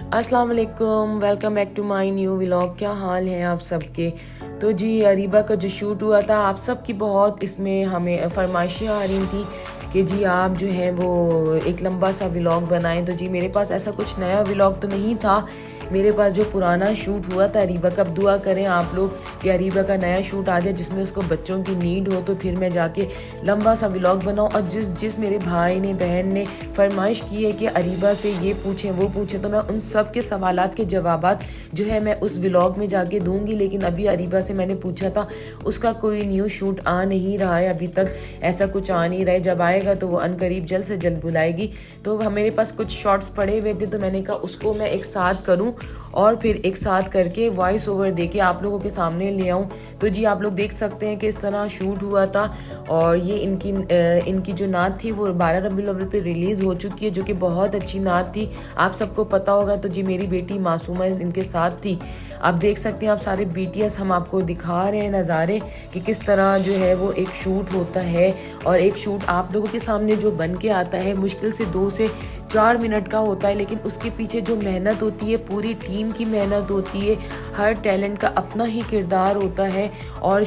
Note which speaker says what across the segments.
Speaker 1: अस्सलाम वालेकुम, welcome back to my new vlog. क्या हाल है आप सबके। तो जी अरीबा का जो शूट हुआ था, आप सबकी बहुत इसमें हमें फरमाइशें आ रही थी कि जी आप जो है वो एक लंबा सा व्लॉग बनाएं। तो जी मेरे पास ऐसा कुछ नया व्लॉग तो नहीं था, मेरे पास जो पुराना शूट हुआ था अरीबा का। अब दुआ करें आप लोग कि अरीबा का नया शूट आ जाए जिसमें उसको बच्चों की नीड हो, तो फिर मैं जाके लंबा सा व्लॉग बनाऊं। और जिस मेरे भाई ने बहन ने फरमाइश की है कि अरीबा से ये पूछें वो पूछें, तो मैं उन सब के सवालात के जवाबात जो है मैं उस व्लॉग में जाके दूंगी। लेकिन अभी अरीबा से मैंने पूछा था, उसका कोई न्यू शूट आ नहीं रहा है, अभी तक ऐसा कुछ आ नहीं रहा है। जब आएगा तो वो अनकरीब जल्द से जल्द बुलाएगी। तो मेरे पास कुछ शॉर्ट्स पड़े हुए थे, तो मैंने कहा उसको मैं एक साथ करूं और फिर एक साथ करके वॉइस ओवर दे के आप लोगों के सामने ले आऊं। तो जी आप लोग देख सकते हैं कि इस तरह शूट हुआ था। और ये इनकी जो नात थी वो 12 रबीउल अव्वल पे रिलीज़ हो चुकी है, जो कि बहुत अच्छी नात थी, आप सबको पता होगा। तो जी मेरी बेटी मासूमा इनके साथ थी। आप देख सकते हैं, आप सारे BTS हम आपको दिखा रहे हैं नज़ारे कि किस तरह जो है वो एक शूट होता है। और एक शूट आप लोगों के सामने जो बन के आता है मुश्किल से 2 से 4 मिनट का होता है, लेकिन उसके पीछे जो मेहनत होती है, पूरी टीम की मेहनत होती है, हर टैलेंट का अपना ही किरदार होता है। और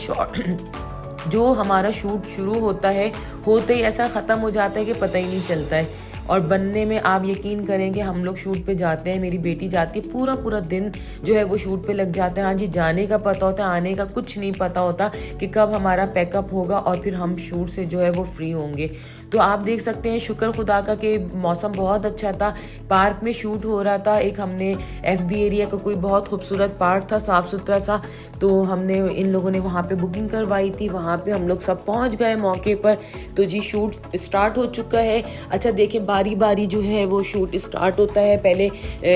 Speaker 1: जो हमारा शूट शुरू होता है होते ही ऐसा ख़त्म हो जाता है कि पता ही नहीं चलता है। और बनने में आप यकीन करेंगे, हम लोग शूट पे जाते हैं, मेरी बेटी जाती है, पूरा दिन जो है वो शूट पे लग जाता है। हाँ जी, जाने का पता होता है, आने का कुछ नहीं पता होता कि कब हमारा पैकअप होगा और फिर हम शूट से जो है वो फ्री होंगे। तो आप देख सकते हैं, शुक्र खुदा का कि मौसम बहुत अच्छा था, पार्क में शूट हो रहा था। एक हमने FB एरिया का कोई बहुत खूबसूरत पार्क था, साफ़ सुथरा सा, तो हमने इन लोगों ने वहाँ पे बुकिंग करवाई थी। वहाँ पे हम लोग सब पहुँच गए मौके पर। तो जी शूट स्टार्ट हो चुका है। अच्छा देखिए, बारी बारी जो है वो शूट स्टार्ट होता है। पहले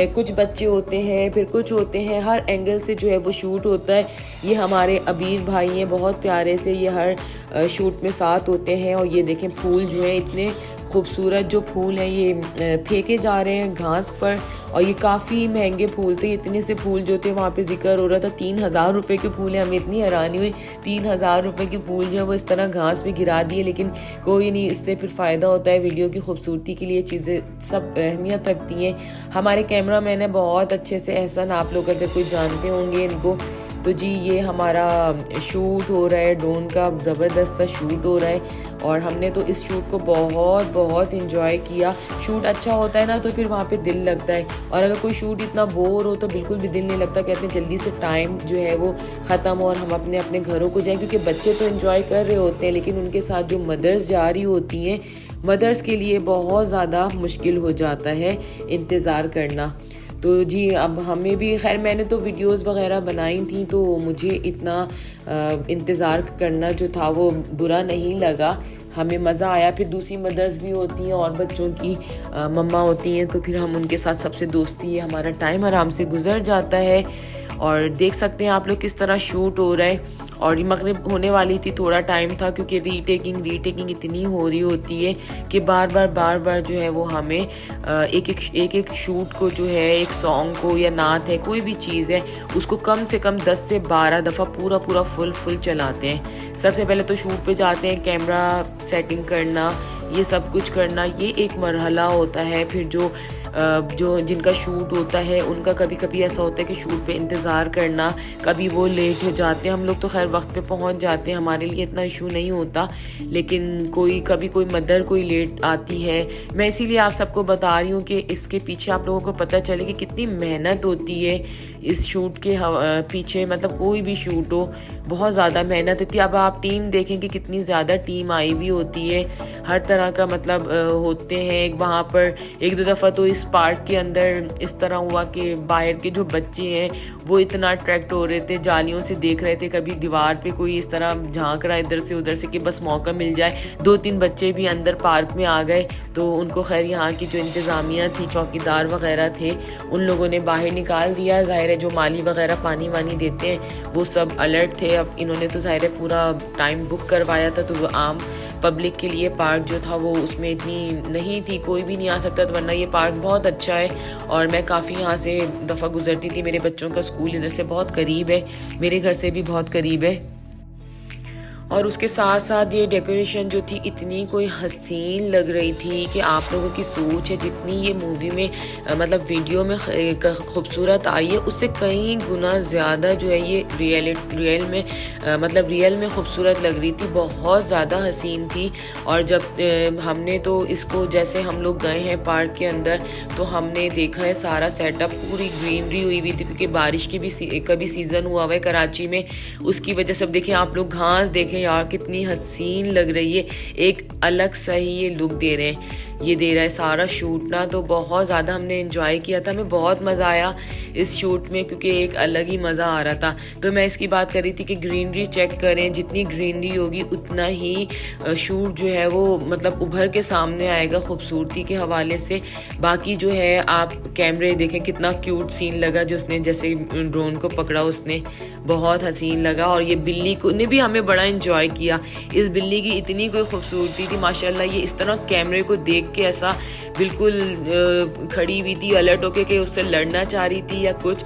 Speaker 1: कुछ बच्चे होते हैं, फिर कुछ होते हैं, हर एंगल से जो है वो शूट होता है। ये हमारे अबीर भाई हैं, बहुत प्यारे से ये हर शूट में साथ होते हैं। और ये देखें फूल जो है, इतने खूबसूरत जो फूल हैं ये फेंके जा रहे हैं घास पर। और ये काफ़ी महंगे फूल थे, इतने से फूल जो थे वहाँ पे जिक्र हो रहा था 3000 रुपये के फूल हैं। हमें इतनी हैरानी हुई, 3000 रुपये के फूल जो है वो इस तरह घास पे गिरा दिए। लेकिन कोई नहीं, इससे फिर फ़ायदा होता है, वीडियो की खूबसूरती के लिए चीज़ें सब अहमियत रखती हैं। हमारे कैमरा मैन है बहुत अच्छे से, एहसन, आप लोग अगर कोई जानते होंगे इनको। तो जी ये हमारा शूट हो रहा है, ड्रोन का ज़बरदस्त सा शूट हो रहा है। और हमने तो इस शूट को बहुत इंजॉय किया। शूट अच्छा होता है ना तो फिर वहाँ पे दिल लगता है, और अगर कोई शूट इतना बोर हो तो बिल्कुल भी दिल नहीं लगता। कहते हैं जल्दी से टाइम जो है वो ख़त्म हो और हम अपने अपने घरों को जाएं, क्योंकि बच्चे तो एंजॉय कर रहे होते हैं, लेकिन उनके साथ जो मदर्स जा रही होती हैं, मदर्स के लिए बहुत ज़्यादा मुश्किल हो जाता है इंतज़ार करना। तो जी अब हमें भी, खैर मैंने तो वीडियोस वगैरह बनाई थी, तो मुझे इतना इंतज़ार करना जो था वो बुरा नहीं लगा, हमें मज़ा आया। फिर दूसरी मदर्स भी होती हैं और बच्चों की मम्मा होती हैं, तो फिर हम उनके साथ सबसे दोस्ती है, हमारा टाइम आराम से गुजर जाता है। और देख सकते हैं आप लोग किस तरह शूट हो रहा है। और ये मगरिब होने वाली थी, थोड़ा टाइम था, क्योंकि रीटेकिंग इतनी हो रही होती है कि बार बार जो है वो हमें एक शूट को जो है, एक सॉन्ग को या नात है, कोई भी चीज़ है, उसको कम से कम 10 से 12 दफ़ा पूरा फुल चलाते हैं। सबसे पहले तो शूट पे जाते हैं, कैमरा सेटिंग करना, ये सब कुछ करना, ये एक मरहला होता है। फिर जो जिनका शूट होता है उनका कभी कभी ऐसा होता है कि शूट पे इंतज़ार करना, कभी वो लेट हो जाते हैं। हम लोग तो खैर वक्त पे पहुंच जाते हैं, हमारे लिए इतना इशू नहीं होता, लेकिन कभी कोई मदर कोई लेट आती है। मैं इसीलिए आप सबको बता रही हूँ कि इसके पीछे आप लोगों को पता चले कि कितनी मेहनत होती है इस शूट के पीछे। मतलब कोई भी शूट हो, बहुत ज़्यादा मेहनत होती है। अब आप टीम देखेंगे कितनी ज़्यादा टीम आई भी होती है, हर तरह का मतलब होते हैं। वहाँ पर 1-2 दफ़ा तो इस पार्क के अंदर इस तरह हुआ कि बाहर के जो बच्चे हैं वो इतना अट्रैक्ट हो रहे थे, जालियों से देख रहे थे, कभी दीवार पे कोई इस तरह झांक रहा है इधर से उधर से कि बस मौका मिल जाए। 2-3 बच्चे भी अंदर पार्क में आ गए, तो उनको खैर यहाँ की जो इंतज़ामिया थी, चौकीदार वगैरह थे, उन लोगों ने बाहर निकाल दिया। ज़ाहिर है जो माली वगैरह पानी वानी देते हैं वो सब अलर्ट थे। अब इन्होंने तो ज़ाहिर है पूरा टाइम बुक करवाया था, तो वो आम पब्लिक के लिए पार्क जो था वो उसमें इतनी नहीं थी, कोई भी नहीं आ सकता था, वरना ये पार्क बहुत अच्छा है। और मैं काफ़ी यहाँ से दफ़ा गुजरती थी, मेरे बच्चों का स्कूल इधर से बहुत करीब है, मेरे घर से भी बहुत करीब है। और उसके साथ साथ ये डेकोरेशन जो थी इतनी कोई हसीन लग रही थी कि आप लोगों की सोच है जितनी ये मूवी में मतलब वीडियो में खूबसूरत आई है उससे कई गुना ज़्यादा जो है ये रियल में खूबसूरत लग रही थी। बहुत ज़्यादा हसीन थी। और जब हमने तो इसको जैसे हम लोग गए हैं पार्क के अंदर तो हमने देखा है सारा सेटअप पूरी ग्रीनरी हुई थी क्योंकि बारिश की भी कभी सीज़न हुआ है कराची में, उसकी वजह से। अब देखें आप लोग घास देखें यार कितनी हसीन लग रही है, एक अलग सा ही ये लुक दे रहे हैं, ये दे रहा है सारा शूट ना। तो बहुत ज़्यादा हमने एंजॉय किया था, हमें बहुत मज़ा आया इस शूट में क्योंकि एक अलग ही मज़ा आ रहा था। तो मैं इसकी बात कर रही थी कि ग्रीनरी चेक करें, जितनी ग्रीनरी होगी उतना ही शूट जो है वो मतलब उभर के सामने आएगा खूबसूरती के हवाले से। बाकी जो है आप कैमरे देखें कितना क्यूट सीन लगा जो उसने जैसे ड्रोन को पकड़ा उसने, बहुत हसीन लगा। और ये बिल्ली को ने भी हमें बड़ा एंजॉय किया, इस बिल्ली की इतनी कोई खूबसूरती थी माशाल्लाह। ये इस तरह कैमरे को देख के ऐसा बिल्कुल खड़ी हुई थी अलर्ट होके कि उससे लड़ना चाह रही थी या कुछ।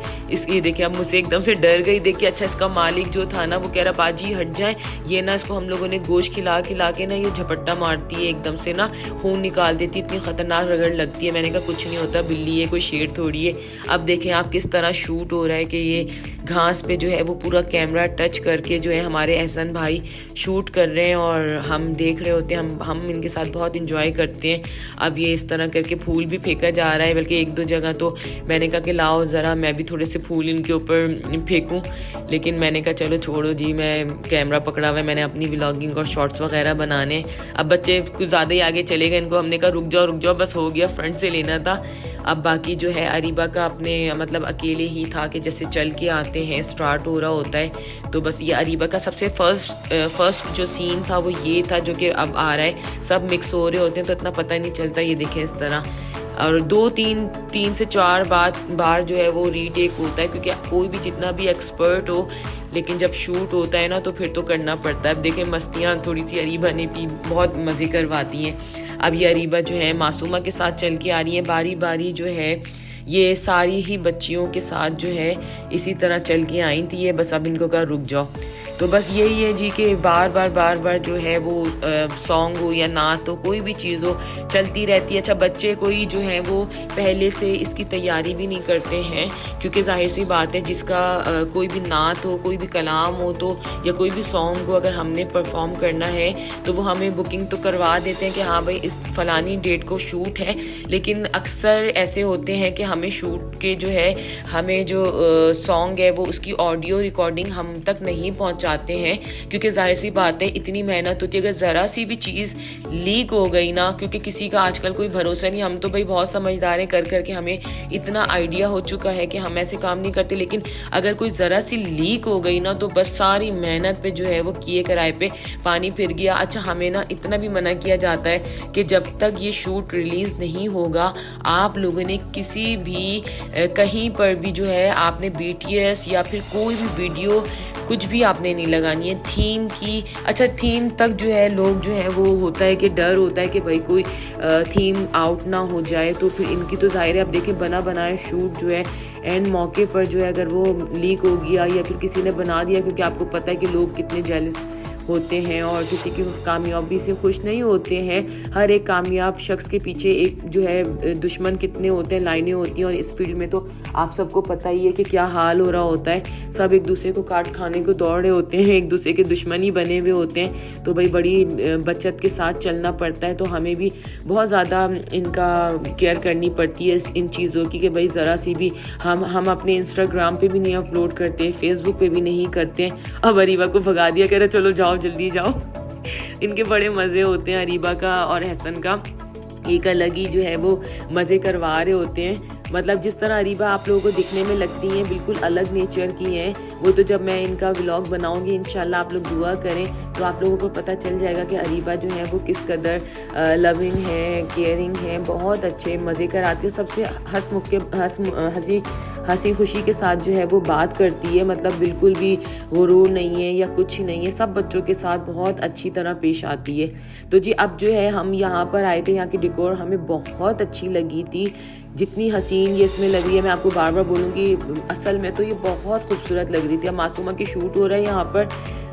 Speaker 1: ये देखिए अब मुझसे एकदम से डर गई देख के। अच्छा इसका मालिक जो था ना वो कह रहा बाजी हट जाए, ये ना इसको हम लोगों ने गोश्त खिला के ना ये झपट्टा मारती है, एकदम से ना खून निकाल देती, इतनी ख़तरनाक रगड़ लगती है। मैंने कहा कुछ नहीं होता, बिल्ली है, कोई शेर थोड़ी है। अब देखें आप किस तरह शूट हो रहा है कि ये घास पे जो है वो पूरा कैमरा टच करके जो है हमारे एहसन भाई शूट कर रहे हैं और हम देख रहे होते हैं। हम इनके साथ बहुत इंजॉय करते हैं। अब ये इस तरह करके फूल भी फेंका जा रहा है, बल्कि एक दो जगह तो मैंने कहा कि लाओ ज़रा मैं भी थोड़े से फूल इनके ऊपर फेंकूं, लेकिन मैंने कहा चलो छोड़ो जी, मैं कैमरा पकड़ा हुआ है, मैंने अपनी व्लॉगिंग और शॉर्ट्स वगैरह बनाने। अब बच्चे कुछ ज़्यादा ही आगे चले गए, इनको हमने कहा रुक जाओ बस हो गया, फ्रंट से लेना था। अब बाकी जो है अरीबा का अपने मतलब अकेले ही था कि जैसे चल के आते हैं स्टार्ट हो रहा होता है, तो बस ये अरीबा का सबसे फर्स्ट जो सीन था वो ये था जो कि अब आ रहा है। सब मिक्स हो रहे होते हैं तो इतना पता नहीं चलता, ये देखें इस तरह। और तीन से चार बार जो है वो रीटेक होता है क्योंकि कोई भी जितना भी एक्सपर्ट हो, लेकिन जब शूट होता है ना तो फिर तो करना पड़ता है। अब देखें मस्तियाँ थोड़ी सी अरीबा ने भी बहुत मज़े करवाती हैं। अब ये अरीबा जो है मासूमा के साथ चल के आ रही है, बारी बारी जो है ये सारी ही बच्चियों के साथ जो है इसी तरह चल के आई थी ये। बस अब इनको कहा रुक जाओ, तो बस यही है जी कि बार बार जो है वो सॉन्ग हो या नात हो, कोई भी चीज़ हो चलती रहती है। अच्छा बच्चे कोई जो है वो पहले से इसकी तैयारी भी नहीं करते हैं क्योंकि जाहिर सी बात है जिसका कोई भी नात हो, कोई भी कलाम हो तो या कोई भी सॉन्ग हो, अगर हमने परफॉर्म करना है तो वो हमें बुकिंग तो करवा देते हैं कि हाँ भाई इस फलानी डेट को शूट है। लेकिन अक्सर ऐसे होते हैं कि हमें शूट के जो है हमें जो सॉन्ग है वो उसकी ऑडियो रिकॉर्डिंग हम तक नहीं पहुँचाते हैं क्योंकि जाहिर सी बात है इतनी मेहनत होती है। अगर ज़रा सी भी चीज़ लीक हो गई ना, क्योंकि किसी का आजकल कोई भरोसा नहीं, हम तो भाई बहुत समझदार हैं कर के हमें इतना आइडिया हो चुका है कि हम ऐसे काम नहीं करते, लेकिन अगर कोई ज़रा सी लीक हो गई ना तो बस सारी मेहनत पे जो है वो किए कराए पे पानी फिर गया। अच्छा हमें ना इतना भी मना किया जाता है कि जब तक ये शूट रिलीज़ नहीं होगा आप लोगों ने किसी भी कहीं पर भी जो है आपने BTS या फिर कोई भी वीडियो कुछ भी आपने नहीं लगानी है थीम की। अच्छा थीम तक जो है लोग जो है वो होता है कि डर होता है कि भाई कोई थीम आउट ना हो जाए, तो फिर इनकी तो जाहिर है आप देखें बना बनाए शूट जो है एंड मौके पर जो है अगर वो लीक हो गया या फिर किसी ने बना दिया, क्योंकि आपको पता है कि लोग कितने जेलस होते हैं और किसी की कामयाबी से खुश नहीं होते हैं। हर एक कामयाब शख्स के पीछे एक जो है दुश्मन कितने होते हैं, लाइनें होती हैं, और इस फील्ड में तो आप सबको पता ही है कि क्या हाल हो रहा होता है। सब एक दूसरे को काट खाने को दौड़ रहे होते हैं, एक दूसरे के दुश्मन ही बने हुए होते हैं। तो भाई बड़ी बचत के साथ चलना पड़ता है, तो हमें भी बहुत ज़्यादा इनका केयर करनी पड़ती है इन चीज़ों की कि भाई ज़रा सी भी हम अपने इंस्टाग्राम पे भी नहीं अपलोड करते, फेसबुक पे भी नहीं करते। अब अरीबा को भगा दिया, कह रहे चलो जाओ जल्दी जाओ। इनके बड़े मज़े होते हैं अरीबा का और हसन का, एक अलग ही जो है वो मज़े करवा रहे होते हैं। मतलब जिस तरह अरीबा आप लोगों को दिखने में लगती हैं बिल्कुल अलग नेचर की हैं, वो तो जब मैं इनका व्लॉग बनाऊंगी इंशाल्लाह आप लोग दुआ करें तो आप लोगों को पता चल जाएगा कि अरीबा जो है वो किस कदर लविंग है, केयरिंग है, बहुत अच्छे मज़े कराती है, सबसे हंसी खुशी के साथ जो है वो बात करती है। मतलब बिल्कुल भी गुरूर नहीं है या कुछ ही नहीं है, सब बच्चों के साथ बहुत अच्छी तरह पेश आती है। तो जी अब जो है हम यहाँ पर आए थे, यहाँ की डेकोर हमें बहुत अच्छी लगी थी, जितनी हसीन ये इसमें लग रही है मैं आपको बार बार बोलूँगी, असल में तो ये बहुत खूबसूरत लग रही थी। अब मासूमा की शूट हो रहा है यहाँ पर,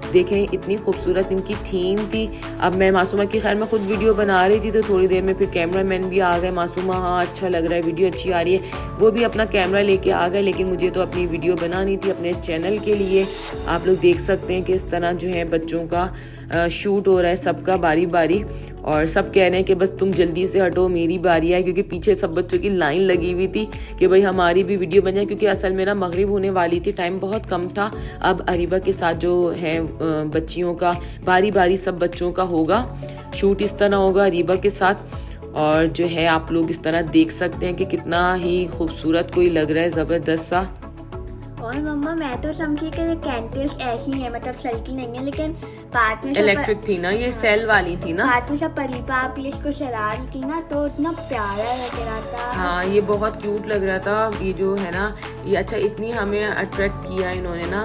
Speaker 1: देखें इतनी खूबसूरत इनकी थीम थी। अब मैं मासूमा की खैर मैं खुद वीडियो बना रही थी, तो थोड़ी देर में फिर कैमरामैन भी आ गए। मासूमा हाँ अच्छा लग रहा है, वीडियो अच्छी आ रही है, वो भी अपना कैमरा लेके आ गए। लेकिन मुझे तो अपनी वीडियो बनानी थी अपने चैनल के लिए। आप लोग देख सकते हैं कि इस तरह जो है बच्चों का शूट हो रहा है सबका बारी बारी, और सब कह रहे हैं कि बस तुम जल्दी से हटो मेरी बारी है, क्योंकि पीछे सब बच्चों की लाइन लगी हुई थी कि भाई हमारी भी वीडियो बन जाए। क्योंकि असल में ना मगरिब होने वाली थी, टाइम बहुत कम था। अब अरीबा के साथ जो है बच्चियों का बारी बारी सब बच्चों का होगा शूट, इस तरह होगा अरीबा के साथ। और जो है आप लोग इस तरह देख सकते हैं कि कितना ही खूबसूरत कोई लग रहा है, ज़बरदस्त सा।
Speaker 2: और मम्मा मैं तो समझी कि कैंडल्स ऐसी हैं, मतलब सलकी नहीं है, लेकिन बाद में
Speaker 1: इलेक्ट्रिक थी ना, ये सेल वाली थी ना।
Speaker 2: बाद में सब परीपा आप इसको चला रही थी ना, तो इतना प्यारा लग रहा था।
Speaker 1: हाँ ये बहुत क्यूट लग रहा था। ये जो है ना ये अच्छा इतनी हमें अट्रैक्ट किया इन्होंने ना।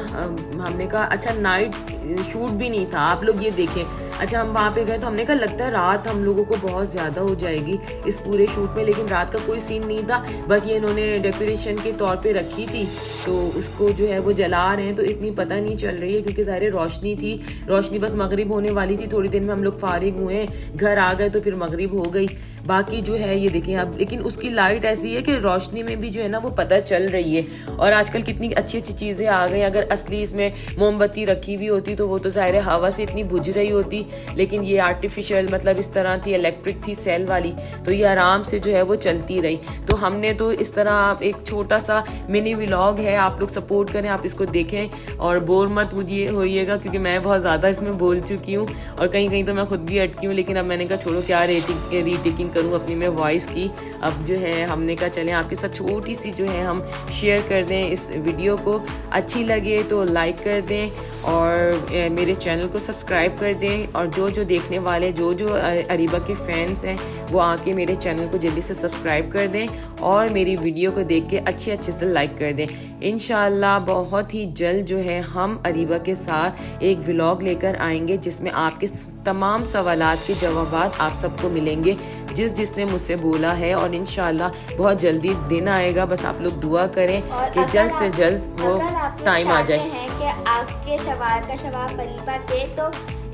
Speaker 1: हमने कहा अच्छा नाइट शूट भी नहीं था, आप लोग ये देखें। अच्छा हम वहाँ पे गए तो हमने कहा लगता है रात हम लोगों को बहुत ज़्यादा हो जाएगी इस पूरे शूट में, लेकिन रात का कोई सीन नहीं था। बस ये इन्होंने डेकोरेशन के तौर पे रखी थी, तो उसको जो है वो जला रहे हैं, तो इतनी पता नहीं चल रही है क्योंकि ज़ाहिर रोशनी थी। रोशनी बस मगरिब होने वाली थी, थोड़ी देर में हम लोग फारिग हुए, घर आ गए तो फिर मगरिब हो गई। बाकी जो है ये देखें अब, लेकिन उसकी लाइट ऐसी है कि रोशनी में भी जो है ना वो पता चल रही है। और आजकल कितनी अच्छी अच्छी चीज़ें आ गई। अगर असली इसमें मोमबत्ती रखी हुई होती तो वो तो ज़ाहिर है हवा से इतनी बुझ रही होती, लेकिन ये आर्टिफिशियल मतलब इस तरह थी, इलेक्ट्रिक थी सेल वाली, तो ये आराम से जो है वो चलती रही। तो हमने तो इस तरह एक छोटा सा मिनी व्लॉग है, आप लोग सपोर्ट करें, आप इसको देखें और बोर मत मुझे होइएगा क्योंकि मैं बहुत ज़्यादा इसमें बोल चुकी हूँ और कहीं कहीं तो मैं खुद भी अटकी हूँ। लेकिन अब मैंने कहा छोड़ो क्या रीटेकिंग करूँ अपनी मैं वॉइस की। अब जो है हमने कहा चलें आपके साथ छोटी सी जो है हम शेयर कर दें इस वीडियो को। अच्छी लगे तो लाइक कर दें और मेरे चैनल को सब्सक्राइब कर दें, और जो देखने वाले जो अरीबा के फैंस हैं वो आके मेरे चैनल को जल्दी से सब्सक्राइब कर दें और मेरी वीडियो को देख के अच्छे से लाइक कर दें। इंशाल्लाह बहुत ही जल्द जो है हम अरीबा के साथ एक व्लॉग लेकर आएंगे जिसमें आपके तमाम सवालात के जवाबात आप सबको मिलेंगे जिसने मुझसे बोला है, और इंशाल्लाह बहुत जल्दी दिन आएगा। बस आप लोग दुआ करें कि जल्द से जल्द वो टाइम आ जाए।
Speaker 2: कि आपके सवाल का जवाब अरीबा दे तो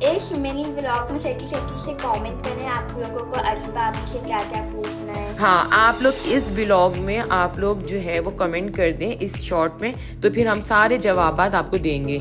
Speaker 2: इस मिनी व्लॉग में छेती से कमेंट करें आप लोगों को अरीबा आपसे क्या क्या पूछना है।
Speaker 1: हाँ आप लोग इस व्लॉग में आप लोग जो है वो कमेंट कर दें इस शॉर्ट में, तो फिर हम सारे जवाबात आपको देंगे।